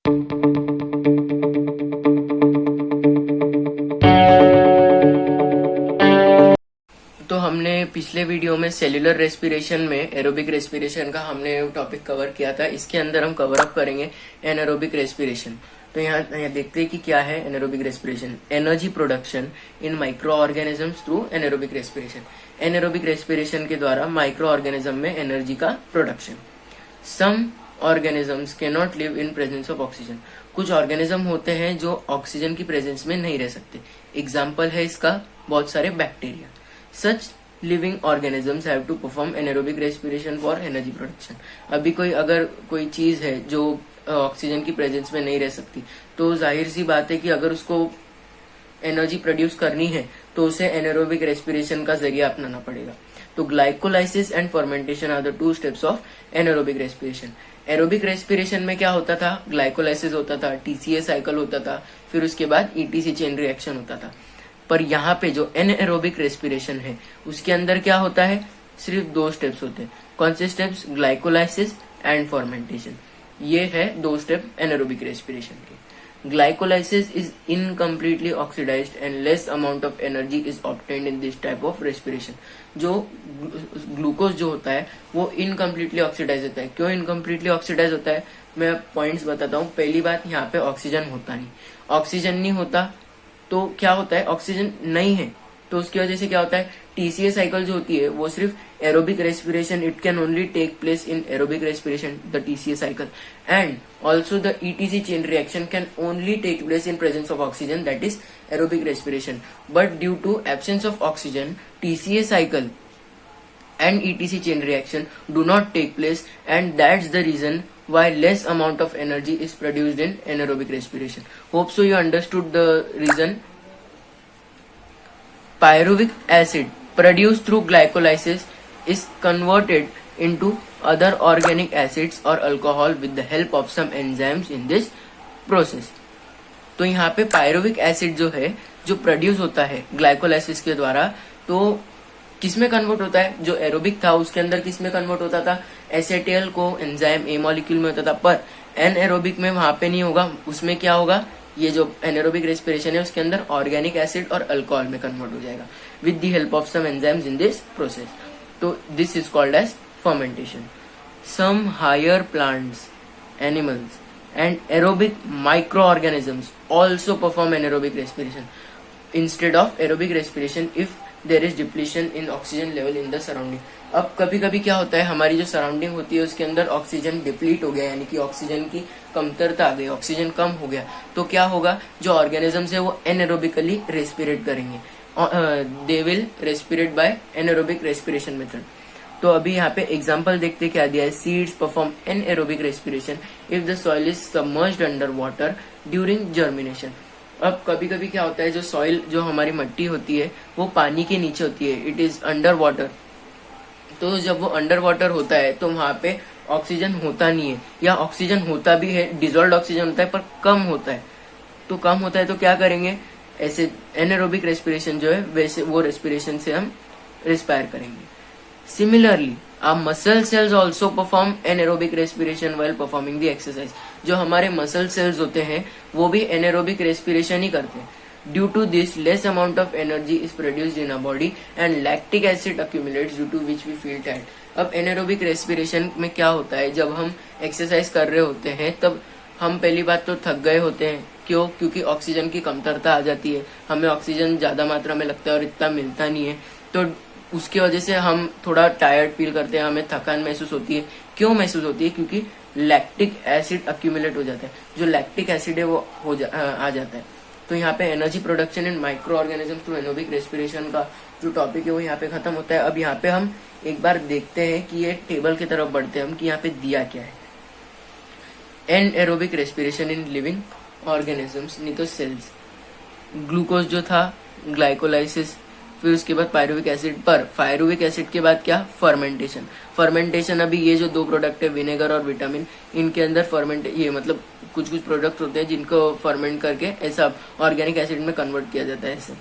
तो हमने पिछले वीडियो में सेल्यूलर रेस्पिरेशन में एरोबिक रेस्पिरेशन का हमने टॉपिक कवर किया था। इसके अंदर हम कवर अप करेंगे एनारोबिक रेस्पिरेशन। तो यहाँ देखते हैं कि क्या है anaerobic respiration. Energy production in micro organisms through anaerobic respiration. Anaerobic respiration के द्वारा माइक्रो ऑर्गेनिज्म में एनर्जी का production. Some organisms cannot live in presence of oxygen. कुछ ऑर्गेनिज्म होते हैं जो ऑक्सीजन की प्रेजेंस में नहीं रह सकते। एग्जाम्पल है इसका बहुत सारे bacteria. Such living organisms have to perform anaerobic respiration for energy production। अभी अगर कोई चीज है जो ऑक्सीजन की प्रेजेंस में नहीं रह सकती, तो जाहिर सी बात है कि अगर उसको एनर्जी प्रोड्यूस करनी है तो उसे एनारोबिक रेस्पिरेशन का जरिया अपनाना पड़ेगा। तो glycolysis and fermentation are the 2 steps of anaerobic respiration. Aerobic respiration में क्या होता था? ग्लाइकोलाइसिस होता था, टीसीए साइकिल होता था, फिर उसके बाद ईटीसी चेन रिएक्शन होता था। पर यहाँ पे जो एनएरोबिक रेस्पिरेशन है उसके अंदर क्या होता है? सिर्फ 2 स्टेप्स होते हैं। कौन से स्टेप्स? Glycolysis and fermentation. ये है 2 स्टेप एनएरोबिक रेस्पिरेशन के। Glycolysis is incompletely oxidised and less amount of energy is obtained in this type of respiration. जो ग्लूकोज जो होता है वो इनकम्प्लीटली ऑक्सीडाइज होता है। क्यों इनकम्प्लीटली ऑक्सीडाइज होता है? मैं पॉइंट्स बताता हूँ। पहली बात, यहाँ पे ऑक्सीजन होता नहीं। ऑक्सीजन नहीं होता तो क्या होता है? ऑक्सीजन नहीं है तो उसकी वजह से क्या होता है? टीसीए साइकिल जो होती है वो सिर्फ aerobic respiration, it can only take place in aerobic respiration, the TCA cycle, and also the ETC chain reaction can only take place in presence of oxygen, that is aerobic respiration. But due to absence of oxygen, TCA cycle and ETC chain reaction do not take place, and that's the reason why less amount of energy is produced in anaerobic respiration. Hope so you understood the reason. Pyruvic acid produced through glycolysis is converted into other organic acids or alcohol with the help of some enzymes in this process. तो यहाँ पे pyruvic acid जो है, जो produce होता है glycolysis के द्वारा, तो किसमें कन्वर्ट होता है? जो एरोबिक था उसके अंदर किसमें कन्वर्ट होता था? एसेटेल को एंजाइम ए मॉलिक्यूल में होता था। पर एनएरोबिक में वहां पे नहीं होगा। उसमें क्या होगा? ये जो एनारोबिक रेस्पिरेशन है उसके अंदर ऑर्गेनिक एसिड और अल्कोहल में कन्वर्ट हो जाएगा with the help of some enzymes in this process. तो this is called as fermentation. Some higher plants, animals and aerobic micro organisms also perform anaerobic respiration instead of aerobic respiration if there is depletion in oxygen level in the surrounding. अब कभी कभी क्या होता है, हमारी जो surrounding होती है उसके अंदर ऑक्सीजन डिप्लीट हो गया, यानी कि ऑक्सीजन की कमतरता आ गई, ऑक्सीजन कम हो गया, तो क्या होगा? जो ऑर्गेनिजम्स है वो एनारोबिकली रेस्पिरेट करेंगे। They will respirate by anaerobic respiration method. तो अभी यहाँ पे एग्जाम्पल देखते क्या दिया है। Seeds perform anaerobic respiration if the soil is submerged under water during germination. अब कभी कभी क्या होता है, जो सॉइल, जो हमारी मिट्टी होती है वो पानी के नीचे होती है, इट इज अंडर वाटर। तो जब वो अंडर वाटर होता है तो वहां पे ऑक्सीजन होता नहीं है, या ऑक्सीजन होता भी है, डिजोल्व ऑक्सीजन होता है पर कम होता है। तो कम होता है तो क्या करेंगे? ऐसे एनारोबिक रेस्पिरेशन जो है वैसे वो रेस्पिरेशन से हम रेस्पायर करेंगे। Similarly, our muscle cells also perform anaerobic respiration while performing the exercise। जो हमारे मसल सेल्स होते हैं वो भी एनारोबिक रेस्पिरेशन ही करते हैं। Due to this less amount of energy is produced in a body and lactic acid accumulates due to which we feel tired. अब एनारोबिक रेस्पिरेशन में क्या होता है, जब हम एक्सरसाइज कर रहे होते हैं तब हम पहली बात तो थक गए होते हैं। क्यों? क्योंकि ऑक्सीजन की कमतरता आ जाती है, हमें ऑक्सीजन ज्यादा मात्रा में लगता है और इतना मिलता नहीं है, तो उसकी वजह से हम थोड़ा टायर्ड फील करते हैं, हमें थकान महसूस होती है। क्यों महसूस होती है? क्योंकि लैक्टिक एसिड अक्यूमुलेट हो जाता है। जो लैक्टिक एसिड है वो आ जाता है। तो यहाँ पे energy production in micro organism through anaerobic respiration का जो टॉपिक है वो यहाँ पे खत्म होता है। अब यहाँ पे हम एक बार देखते हैं कि ये टेबल की तरफ बढ़ते हैं हम कि यहाँ पे दिया क्या है। Anaerobic respiration in living organisms, नहीं तो सेल्स। ग्लूकोज जो था, ग्लाइकोलाइसिस, फिर उसके बाद पायरुविक एसिड। पर पायरुविक एसिड के बाद क्या? फर्मेंटेशन। फर्मेंटेशन अभी ये जो 2 प्रोडक्ट है, विनेगर और विटामिन, इनके अंदर ये मतलब कुछ प्रोडक्ट होते हैं जिनको फर्मेंट करके ऐसा ऑर्गेनिक एसिड में कन्वर्ट किया जाता है ऐसे।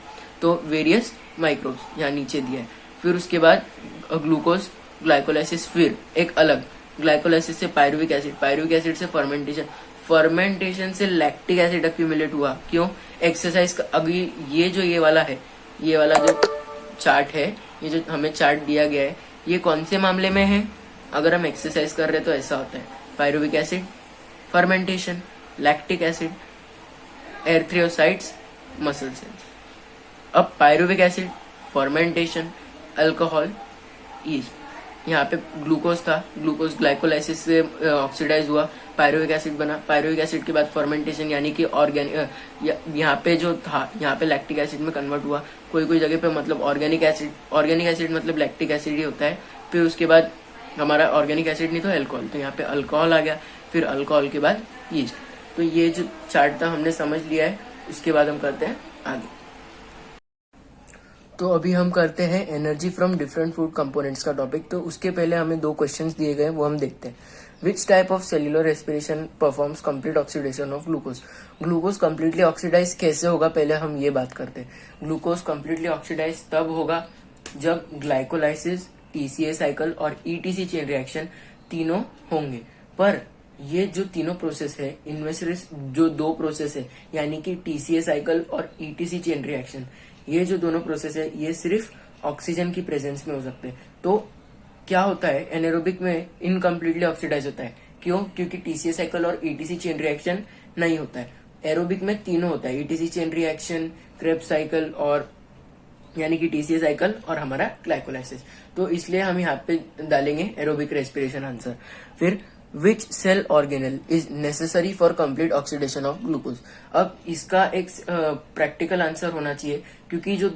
तो वेरियस माइक्रोब्स यहाँ नीचे दिया है। फिर उसके बाद ग्लूकोज, ग्लाइकोलाइसिस, फिर एक अलग ग्लाइकोलाइसिस से पायरुविक एसिड, पायरुविक एसिड से फर्मेंटेशन, फर्मेंटेशन से लैक्टिक एसिड एक्यूमुलेट हुआ। क्यों? एक्सरसाइज का अभी ये वाला है, ये वाला जो चार्ट है, ये जो हमें चार्ट दिया गया है, ये कौन से मामले में है? अगर हम एक्सरसाइज कर रहे हैं तो ऐसा होता है, pyruvic acid, fermentation, lactic acid, erythrocytes, muscle cells. अब pyruvic acid, fermentation, alcohol, yeast. यहाँ पे ग्लूकोज था, ग्लूकोज ग्लाइकोलाइसिस से ऑक्सीडाइज हुआ, पायरुविक एसिड बना। पायरुविक एसिड के बाद फर्मेंटेशन यानी कि ऑर्गेनिक, यहाँ पे जो था, यहाँ पे लैक्टिक एसिड में कन्वर्ट हुआ। कोई जगह पे मतलब ऑर्गेनिक एसिड मतलब लैक्टिक एसिड ही होता है। फिर उसके बाद हमारा ऑर्गेनिक एसिड नहीं तो अल्कोहल, तो यहाँ पे अल्कोहल आ गया। फिर अल्कोहल के बाद यीस्ट। तो ये जो चार्ट था हमने समझ लिया है, उसके बाद हम करते हैं आगे। तो अभी हम करते हैं energy from different food components का टॉपिक। तो उसके पहले हमें 2 क्वेश्चंस दिए गए, वो हम देखते हैं। Which type of cellular respiration performs complete oxidation of glucose? Glucose completely oxidise कैसे होगा, पहले हम ये बात करते हैं। ग्लूकोज कंप्लीटली ऑक्सीडाइज तब होगा जब ग्लाइकोलाइसिस, टीसीए साइकिल और ईटीसी चेन रिएक्शन तीनों होंगे। पर ये जो तीनों प्रोसेस है, इनमें से जो 2 प्रोसेस है यानी कि टीसीए साइकिल और ईटीसी चेन रिएक्शन, ये जो दोनों प्रोसेस है ये सिर्फ ऑक्सीजन की प्रेजेंस में हो सकते हैं। तो क्या होता है, एनारोबिक में इनकम्प्लीटली ऑक्सीडाइज होता है। क्यों? क्योंकि टीसीए साइकिल और ईटीसी चेन रिएक्शन नहीं होता है। एरोबिक में तीनों होता है, etc chain reaction, Krebs cycle और यानी कि टीसीए साइकिल और हमारा ग्लाइकोलाइसिस। तो इसलिए हम यहाँ पे डालेंगे एरोबिक रेस्पिरेशन आंसर। फिर which cell organelle is necessary for complete oxidation of glucose? अब इसका एक प्रैक्टिकल आंसर होना चाहिए, क्योंकि जो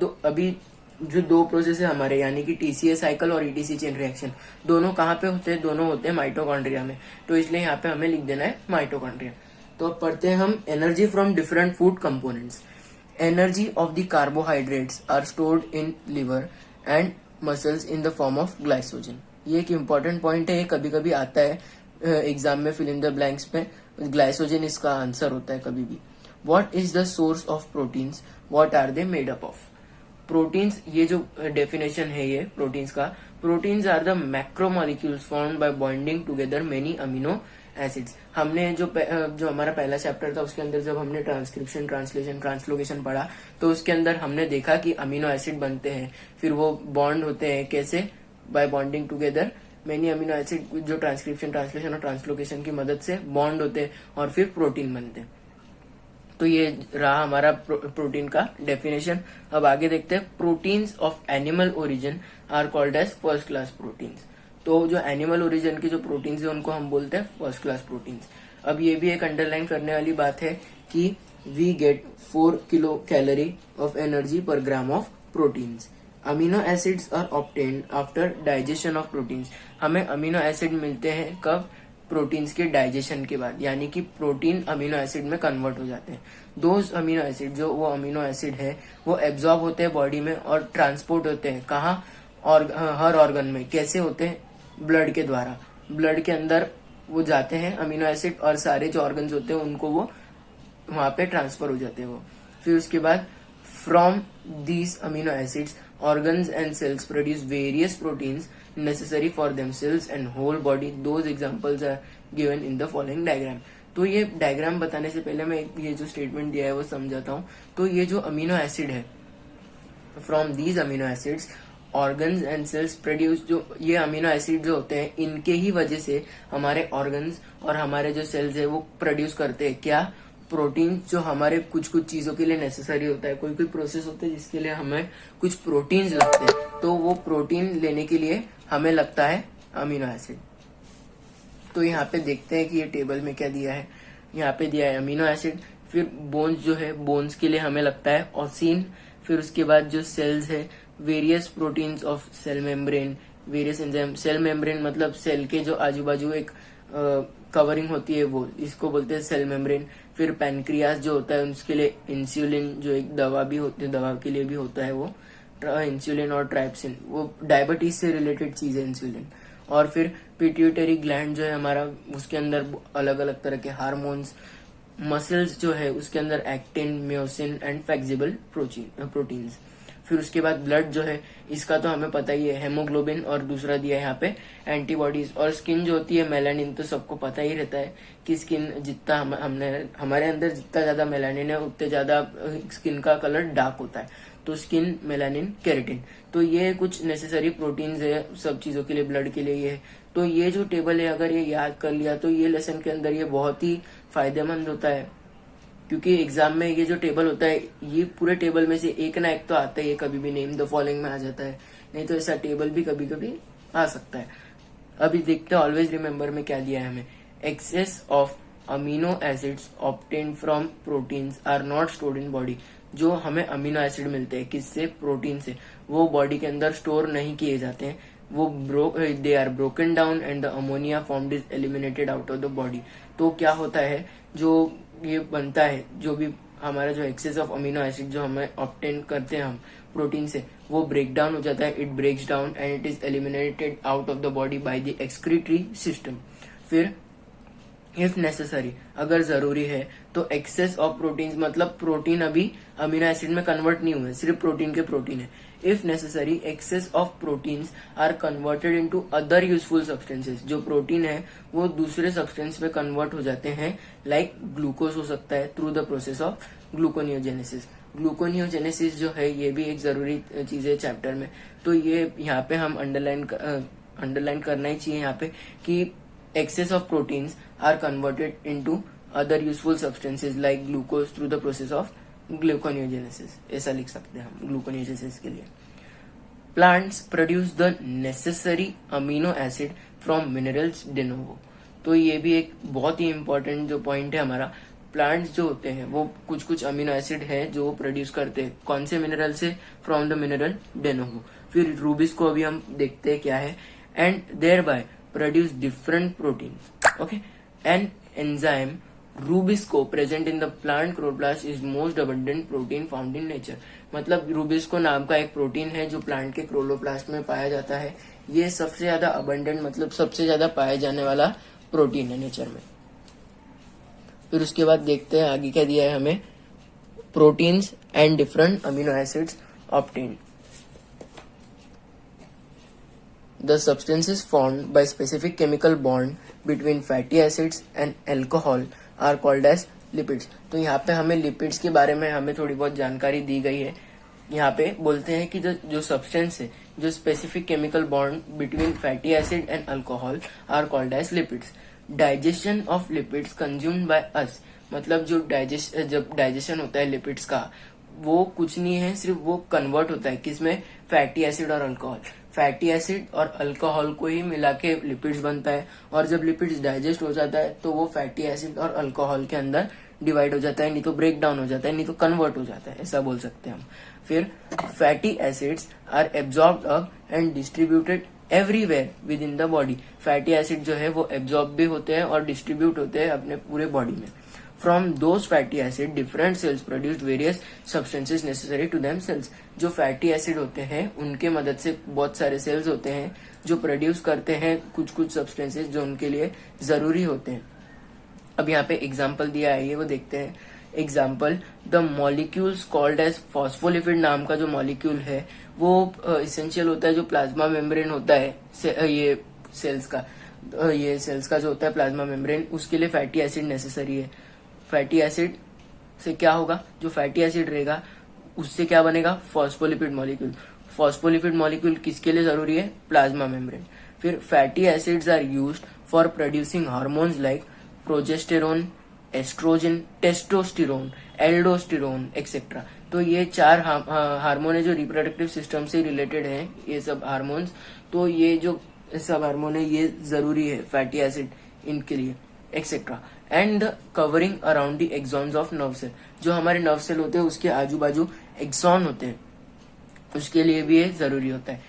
जो 2 प्रोसेस है हमारे यानी कि टीसीए साइकिल और ईटीसी चेन रिएक्शन, दोनों कहाँ पे होते हैं? दोनों होते हैं माइटोकॉन्ड्रिया में। तो इसलिए यहाँ पे हमें लिख देना है माइटोकॉन्ड्रिया। तो अब पढ़ते हैं हम energy from different food components. Energy of the carbohydrates are stored in liver and muscles in the form of glycogen. ये एक इंपॉर्टेंट पॉइंट है, ये कभी कभी आता है एग्जाम में, फिल इन द ब्लैंक्स में ग्लाइकोजन इसका आंसर होता है कभी भी। What is the source of proteins? What are they made up of? Proteins, ये जो डेफिनेशन है ये प्रोटीन्स का, proteins are the macromolecules formed by bonding together many amino acids. हमने जो हमारा पहला चैप्टर था उसके अंदर जब हमने ट्रांसक्रिप्शन, ट्रांसलेशन, ट्रांसलोकेशन पढ़ा, तो उसके अंदर हमने देखा कि अमीनो एसिड बनते हैं, फिर वो बॉन्ड होते हैं कैसे? By bonding together many amino acid, जो ट्रांसक्रिप्शन, ट्रांसलेशन और ट्रांसलोकेशन की मदद से बॉन्ड होते हैं और फिर प्रोटीन बनते हैं। तो ये रहा हमारा प्रोटीन का डेफिनेशन। अब आगे देखते हैं। Proteins of animal origin are called as first class proteins. तो जो एनिमल ओरिजिन के जो प्रोटीन्स है उनको हम बोलते हैं फर्स्ट क्लास प्रोटीन्स। अब ये भी एक अंडरलाइन करने वाली बात है कि we get 4 kilo calorie of energy per gram of proteins. Amino acids are obtained after digestion of proteins. हमें अमीनो एसिड मिलते हैं कब? प्रोटीन्स के डाइजेशन के बाद, यानी कि प्रोटीन अमीनो एसिड में कन्वर्ट हो जाते हैं। दोज अमीनो एसिड, जो वो अमीनो एसिड है वो एब्जॉर्ब होते हैं बॉडी में और ट्रांसपोर्ट होते हैं कहाँ? और हर ऑर्गन में। कैसे होते हैं? ब्लड के द्वारा। ब्लड के अंदर वो जाते हैं अमीनो एसिड और सारे जो ऑर्गन्स होते हैं उनको वो वहां पे ट्रांसफर हो जाते हैं वो। फिर उसके बाद from these amino acids organs and cells produce various proteins necessary for themselves and whole body. Those examples are given in the following diagram. तो ये डायग्राम बताने से पहले मैं ये जो स्टेटमेंट दिया है वो समझाता हूँ। तो ये जो अमीनो एसिड है, from these amino acids organs and sales produce, जो ये अमीनो एसिड जो होते हैं इनके ही वजह से हमारे ऑर्गन्स और हमारे जो सेल्स है वो प्रोड्यूस करते हैं क्या? प्रोटीन, जो हमारे कुछ चीजों के लिए नेसेसरी होता है। कोई प्रोसेस होता है जिसके लिए हमें कुछ प्रोटीन्स लगते हैं, तो वो प्रोटीन लेने के लिए हमें लगता है अमीनो एसिड। तो यहाँ पे देखते हैं कि ये टेबल में क्या दिया है। यहाँ पे दिया है अमीनो एसिड। फिर बोन्स जो है, बोन्स के लिए हमें लगता है ऑसिन। फिर उसके बाद जो सेल्स है, various proteins of cell membrane, various enzyme. Cell membrane मतलब सेल के जो आजू बाजू एक कवरिंग होती है वो, इसको बोलते हैं सेल मेम्ब्रेन। फिर पैनक्रियास जो होता है उसके लिए इंसुलिन, जो एक दवा भी होती है, दवा के लिए भी होता है वो इंसुलिन और ट्राइप्सिन, वो डायबिटीज से रिलेटेड चीज है इंसुलिन। और फिर पिट्यूटरी ग्लैंड जो है हमारा, उसके अंदर अलग अलग तरह के हार्मोन्स। मसल्स जो है उसके अंदर एक्टिन, म्योसिन एंड फ्लेक्सिबल प्रोटीन्स। फिर उसके बाद ब्लड जो है इसका तो हमें पता ही है, हेमोग्लोबिन, और दूसरा दिया है यहाँ पे एंटीबॉडीज। और स्किन जो होती है मेलानिन, तो सबको पता ही रहता है कि स्किन जितना हमने हमारे अंदर जितना ज्यादा मेलानिन है उतने ज्यादा स्किन का कलर डार्क होता है, तो स्किन, मेलानिन, केराटिन। तो ये कुछ नेसेसरी प्रोटीन्स है सब चीजों के लिए, ब्लड के लिए ये है। तो ये जो टेबल है अगर ये याद कर लिया तो ये लेसन के अंदर ये बहुत ही फायदेमंद होता है, क्योंकि एग्जाम में ये जो टेबल होता है ये पूरे टेबल में से एक ना एक तो आता है, ये कभी भी नेम द फॉलोइंग में आ जाता है, नहीं तो ऐसा टेबल भी कभी कभी आ सकता है। अभी देखते हैं ऑलवेज रिमेम्बर में क्या दिया है हमें। Excess of amino acids obtained from proteins are not stored in body. जो हमें अमीनो एसिड मिलते हैं किससे, प्रोटीन से, वो बॉडी के अंदर स्टोर नहीं किए जाते हैं, वो they are broken down and the ammonia formed is eliminated out of the body. तो क्या होता है, जो ये बनता है, जो भी हमारा जो एक्सेस ऑफ अमीनो एसिड जो हमें ऑब्टेन करते हैं हम प्रोटीन से, वो ब्रेक डाउन हो जाता है, it breaks down and it is eliminated out of the body by the excretory system. फिर इफ नेसेसरी, अगर जरूरी है तो एक्सेस ऑफ प्रोटीन्स, मतलब प्रोटीन अभी अमीनो एसिड में कन्वर्ट नहीं हुए, सिर्फ प्रोटीन के प्रोटीन है। If necessary excess of proteins are converted into other useful substances. जो प्रोटीन है वो दूसरे सब्सटेंस में कन्वर्ट हो जाते हैं, लाइक ग्लूकोज हो सकता है through the process of gluconeogenesis. Gluconeogenesis जो है ये भी एक जरूरी चीज है चैप्टर में, तो ये यहाँ पे हम अंडरलाइन करना ही चाहिए यहाँ पे कि excess of proteins are converted into other useful substances like glucose through the process of gluconeogenesis। ऐसा लिख सकते हैं हम ग्लूकोनियोजेनेसिस के लिए। Plants produce the necessary amino acid from minerals de novo। तो ये भी एक बहुत ही इम्पोर्टेंट जो पॉइंट है हमारा। प्लांट्स जो होते हैं वो कुछ कुछ अमीनो एसिड है जो वो प्रोड्यूस करते हैं, कौन से मिनरल से, from the mineral de novo। फिर रूबिस को अभी हम देखते हैं क्या है, and thereby produce different proteins। Okay, an enzyme Rubisco present in the plant chloroplast is most abundant protein found in nature। मतलब रूबिस्को नाम का एक प्रोटीन है जो प्लांट के क्लोरोप्लास्ट में पाया जाता है। ये सबसे ज्यादा अबंडेंट, मतलब सबसे ज्यादा पाया जाने वाला प्रोटीन है नेचर में। फिर उसके बाद देखते हैं आगे क्या दिया है हमें, proteins and different amino acids obtained. The substances formed by specific chemical bond between fatty acids and alcohol are called as lipids। तो यहाँ पे हमें लिपिड्स के बारे में हमें थोड़ी बहुत जानकारी दी गई है। यहाँ पे बोलते हैं कि जो सब्सटेंस है, जो specific chemical bond between fatty acid and alcohol are called as lipids. Digestion of lipids consumed by us, मतलब जब डाइजेशन होता है लिपिड्स का, वो कुछ नहीं है, सिर्फ वो कन्वर्ट होता है किसमें, फैटी एसिड और अल्कोहल। फैटी एसिड और अल्कोहल को ही मिला के लिपिड्स बनता है, और जब लिपिड्स डाइजेस्ट हो जाता है तो वो फैटी एसिड और अल्कोहल के अंदर डिवाइड हो जाता है, नहीं तो ब्रेक डाउन हो जाता है, नहीं तो कन्वर्ट हो जाता है, ऐसा बोल सकते हैं हम। फिर fatty acids are absorbed up and distributed everywhere within the body. Fatty acid जो है वो एब्जॉर्ब भी होते हैं और डिस्ट्रीब्यूट होते हैं अपने पूरे बॉडी में। From those fatty acid, different cells produced various substances necessary to themselves। जो फैटी एसिड होते हैं उनके मदद से बहुत सारे सेल्स होते हैं जो प्रोड्यूस करते हैं कुछ कुछ सब्सटेंसेस जो उनके लिए जरूरी होते हैं। अब यहाँ पे एग्जाम्पल दिया है, ये वो देखते हैं। Example, the molecules called as phospholipid नाम का जो मॉलिक्यूल है वो इसेंशियल होता है, जो प्लाज्मा मेम्ब्रेन होता है ये सेल्स का जो होता है प्लाज्मा मेम्ब्रेन, उसके लिए फैटी एसिड नेसेसरी है। फैटी एसिड से क्या होगा, जो फैटी एसिड रहेगा उससे क्या बनेगा, फॉस्फोलिपिड मॉलिक्यूल। फॉस्फोलिपिड मॉलिक्यूल किसके लिए जरूरी है, प्लाज्मा मेम्ब्रेन। फिर fatty acids are used for producing hormones like progesterone, oestrogen, testosterone, aldosterone etcetera. तो ये 4 हार्मोन है जो रिप्रोडक्टिव सिस्टम से रिलेटेड है, ये सब हार्मोन्स। तो ये जो सब हार्मोन है ये जरूरी है फैटी एसिड इनके लिए etcetera. And covering around the axons of nerve cell, जो हमारे नर्व सेल होते हैं उसके आजू बाजू एक्सॉन होते हैं, उसके लिए भी ये जरूरी होता है।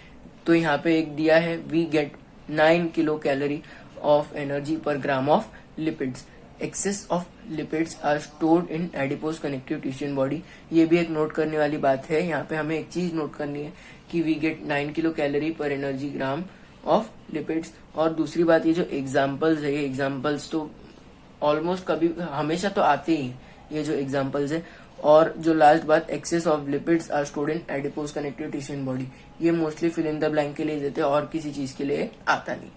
तो यहाँ पे एक दिया है, we get 9 kilo calorie of energy per gram of lipids. Excess of lipids are stored in adipose connective tissue in body. ये भी एक नोट करने वाली बात है। यहाँ पे हमें एक चीज नोट करनी है कि वी गेट 9 किलो कैलोरी पर एनर्जी ग्राम ऑफ लिपिड्स। और दूसरी बात, ये जो एग्जाम्पल्स है, ये एग्जाम्पल्स तो ऑलमोस्ट कभी हमेशा तो आते ही, ये जो एग्जाम्पल्स है और जो लास्ट बात, excess of lipids are stored in adipose connective tissue in body, ये mostly fill in the blank के लिए देते हैं और किसी चीज के लिए आता नहीं।